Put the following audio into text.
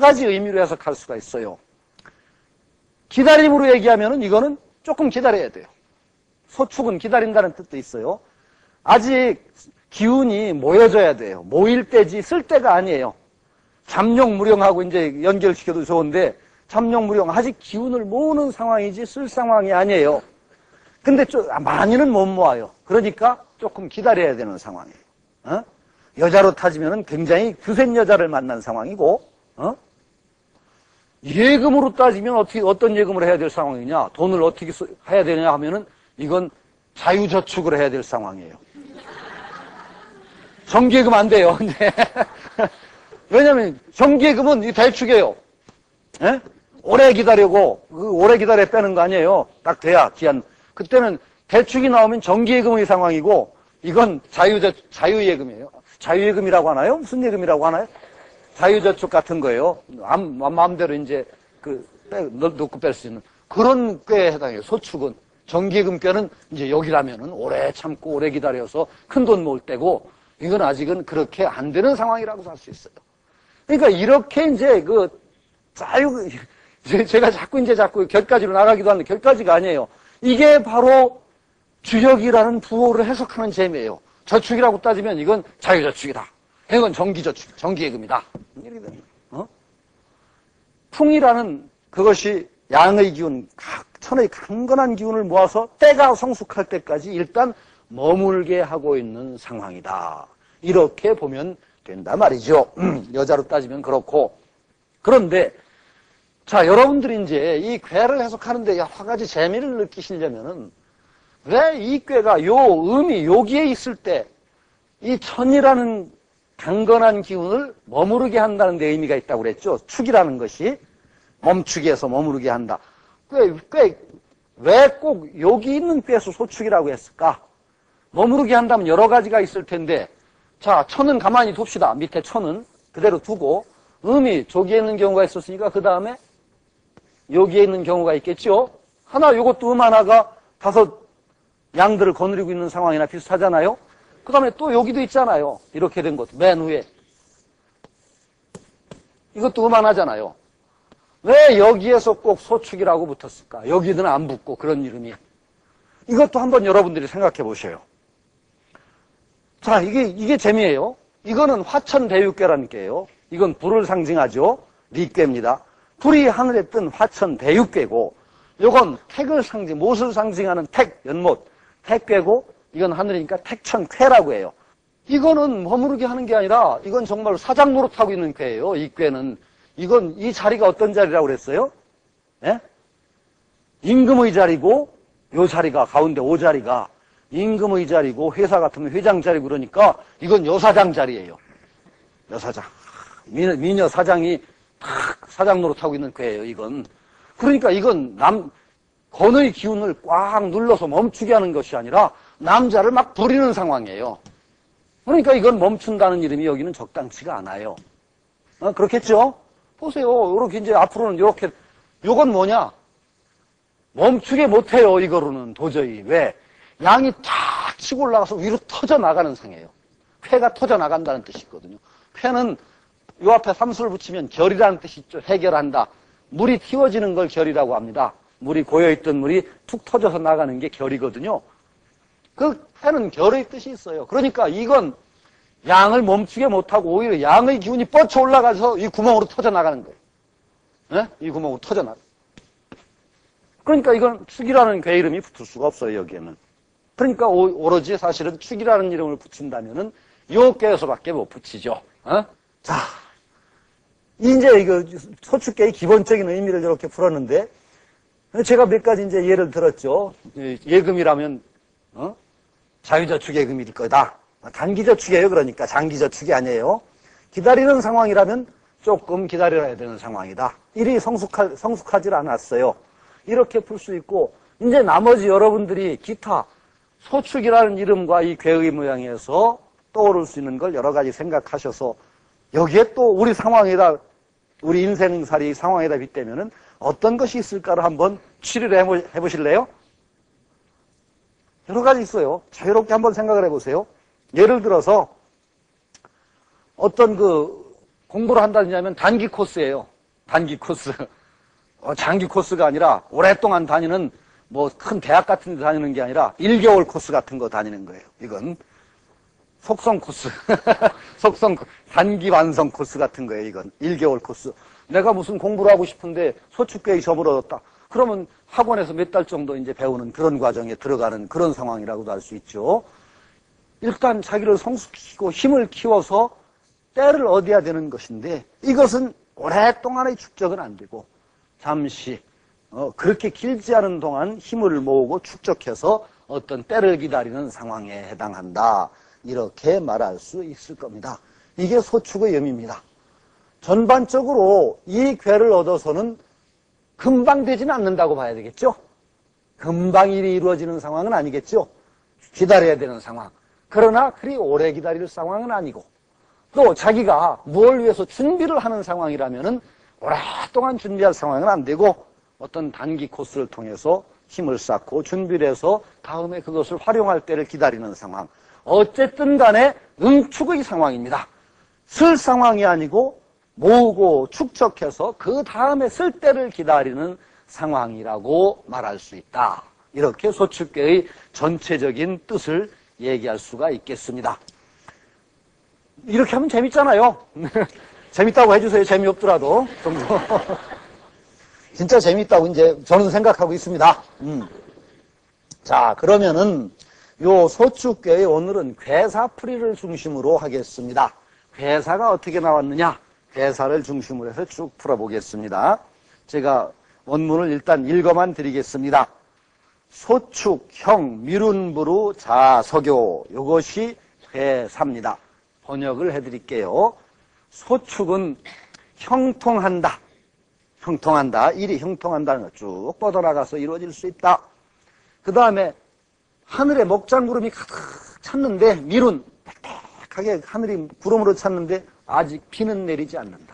가지 의미로 해석할 수가 있어요. 기다림으로 얘기하면은 이거는 조금 기다려야 돼요. 소축은 기다린다는 뜻도 있어요. 아직 기운이 모여져야 돼요. 모일 때지 쓸 때가 아니에요. 잠룡무령하고 이제 연결시켜도 좋은데 잠룡무령 아직 기운을 모으는 상황이지 쓸 상황이 아니에요. 근데 많이는 못 모아요. 그러니까 조금 기다려야 되는 상황이에요. 여자로 따지면 굉장히 그센 여자를 만난 상황이고, 예금으로 따지면 어떤 예금을 해야 될 상황이냐, 돈을 어떻게 해야 되냐 하면은 이건 자유저축을 해야 될 상황이에요. 정기예금 안 돼요. 왜냐면 정기예금은 대축이에요. 예? 오래 기다리고 오래 기다려 빼는 거 아니에요. 딱 돼야 기한. 그때는 대축이 나오면 정기예금의 상황이고 이건 자유예금이에요. 자유예금이라고 하나요? 무슨 예금이라고 하나요? 자유저축 같은 거예요. 마음대로 이제 넣고 뺄 수 있는 그런 꾀에 해당해요. 소축은. 정기예금 꾀는 이제 여기라면은 오래 참고 오래 기다려서 큰 돈 모을 때고 이건 아직은 그렇게 안 되는 상황이라고 할 수 있어요. 그러니까 이렇게 이제 제가 자꾸 결까지로 나가기도 하는데 결까지가 아니에요. 이게 바로 주역이라는 부호를 해석하는 재미예요. 저축이라고 따지면 이건 자유저축이다. 이건 정기저축, 정기예금이다. 이렇게 됩니다. 풍이라는 그것이 양의 기운, 천의 강건한 기운을 모아서 때가 성숙할 때까지 일단 머물게 하고 있는 상황이다. 이렇게 보면 된다 말이죠. 여자로 따지면 그렇고. 그런데 자, 여러분들이 이제 이 꾀를 해석하는데 여러 가지 재미를 느끼시려면은 왜 이 꾀가 음이 여기에 있을 때 이 천이라는 강건한 기운을 머무르게 한다는 데 의미가 있다고 그랬죠. 축이라는 것이 멈추게 해서 머무르게 한다. 왜 꼭 여기 있는 꾀에서 소축이라고 했을까? 머무르게 한다면 여러 가지가 있을 텐데 자, 천은 가만히 둡시다. 밑에 천은 그대로 두고 음이 저기에 있는 경우가 있었으니까 그 다음에 여기에 있는 경우가 있겠죠. 요것도 음 하나가 5 양들을 거느리고 있는 상황이나 비슷하잖아요. 그 다음에 또 여기도 있잖아요. 이렇게 된 것도 맨 위에 이것도 음 하나잖아요. 왜 여기에서 꼭 소축이라고 붙었을까? 여기는 안 붙고 그런 이름이. 이것도 한번 여러분들이 생각해 보셔요. 자, 이게 재미예요. 이거는 화천대유괴라는 꾀예요. 이건 불을 상징하죠. 리괴입니다. 불이 하늘에 뜬 화천대유괴고, 요건 택을 못을 상징하는 연못, 택괴고, 이건 하늘이니까 택천쾌라고 해요. 이거는 머무르게 하는 게 아니라, 이건 정말 사장 노릇하고 있는 꾀예요. 이 꾀는. 이 자리가 어떤 자리라고 그랬어요? 예? 임금의 자리고, 요 자리가, 가운데 오 자리가, 임금의 자리고, 회사 같으면 회장 자리고 그러니까, 이건 여사장 자리예요. 여사장. 미녀 사장이 탁 사장 노릇하고 있는 꾀예요, 이건. 그러니까 이건 건의 기운을 꽉 눌러서 멈추게 하는 것이 아니라 남자를 막 부리는 상황이에요. 그러니까 이건 멈춘다는 이름이 여기는 적당치가 않아요. 그렇겠죠? 보세요. 요렇게 이제 앞으로는 요렇게, 요건 뭐냐? 멈추게 못해요, 이거로는 도저히. 왜? 양이 탁 치고 올라가서 위로 터져 나가는 상이에요. 폐가 터져 나간다는 뜻이 있거든요. 폐는 요 앞에 삼수를 붙이면 결이라는 뜻이 있죠. 해결한다. 물이 튀어지는 걸 결이라고 합니다. 물이 고여있던 물이 툭 터져서 나가는 게 결이거든요. 그 폐는 결의 뜻이 있어요. 그러니까 이건 양을 멈추게 못하고 오히려 양의 기운이 뻗쳐 올라가서 이 구멍으로 터져 나가는 거예요. 네? 이 구멍으로 터져 나가. 그러니까 이건 축이라는 궤 이름이 붙을 수가 없어요, 여기에는. 그러니까 오로지 사실은 축이라는 이름을 붙인다면은 요 궤에서밖에 못 붙이죠. 자, 이제 이거 소축계의 기본적인 의미를 이렇게 풀었는데, 제가 몇 가지 이제 예를 들었죠. 예금이라면, 자유저축 예금일 거다. 단기저축이에요. 그러니까 장기저축이 아니에요. 기다리는 상황이라면 조금 기다려야 되는 상황이다. 일이 성숙하질 않았어요. 이렇게 풀 수 있고, 이제 나머지 여러분들이 기타 소축이라는 이름과 이 궤의 모양에서 떠오를 수 있는 걸 여러 가지 생각하셔서 여기에 또 우리 상황에다, 우리 인생살이 상황에다 빗대면은 어떤 것이 있을까를 한번 추리를 해보실래요? 여러 가지 있어요. 자유롭게 한번 생각을 해보세요. 예를 들어서 어떤 공부를 한다느냐면 단기 코스예요. 단기 코스. 장기 코스가 아니라 오랫동안 다니는 뭐 큰 대학 같은 데 다니는 게 아니라 1개월 코스 같은 거 다니는 거예요. 이건 속성 코스. 단기 완성 코스 같은 거예요. 이건 1개월 코스. 내가 무슨 공부를 하고 싶은데 소축계획이 저버렸다. 그러면 학원에서 몇 달 정도 이제 배우는 그런 과정에 들어가는 그런 상황이라고도 할 수 있죠. 일단 자기를 성숙시키고 힘을 키워서 때를 얻어야 되는 것인데 이것은 오랫동안의 축적은 안 되고 잠시 그렇게 길지 않은 동안 힘을 모으고 축적해서 어떤 때를 기다리는 상황에 해당한다. 이렇게 말할 수 있을 겁니다. 이게 소축의 의미입니다. 전반적으로 이 괴를 얻어서는 금방 되지는 않는다고 봐야 되겠죠? 금방 일이 이루어지는 상황은 아니겠죠? 기다려야 되는 상황. 그러나 그리 오래 기다릴 상황은 아니고 또 자기가 뭘 위해서 준비를 하는 상황이라면은 오랫동안 준비할 상황은 안 되고 어떤 단기 코스를 통해서 힘을 쌓고 준비를 해서 다음에 그것을 활용할 때를 기다리는 상황. 어쨌든 간에 응축의 상황입니다. 쓸 상황이 아니고 모으고 축적해서 그 다음에 쓸 때를 기다리는 상황이라고 말할 수 있다. 이렇게 소축계의 전체적인 뜻을 얘기할 수가 있겠습니다. 이렇게 하면 재밌잖아요. 재밌다고 해주세요. 재미없더라도. 정도. 진짜 재밌다고 이제 저는 생각하고 있습니다. 자, 그러면은 요 소축계의 오늘은 괴사풀이를 중심으로 하겠습니다. 괴사가 어떻게 나왔느냐? 괴사를 중심으로 해서 쭉 풀어보겠습니다. 제가 원문을 일단 읽어만 드리겠습니다. 소축, 형, 미룬부루, 자, 서교. 이것이 괴사입니다. 번역을 해드릴게요. 소축은 형통한다. 형통한다. 일이 형통한다는 거 쭉 뻗어나가서 이루어질 수 있다. 그 다음에 하늘에 먹장구름이 가득 찼는데 미룬, 빽빽하게 하늘이 구름으로 찼는데 아직 비는 내리지 않는다.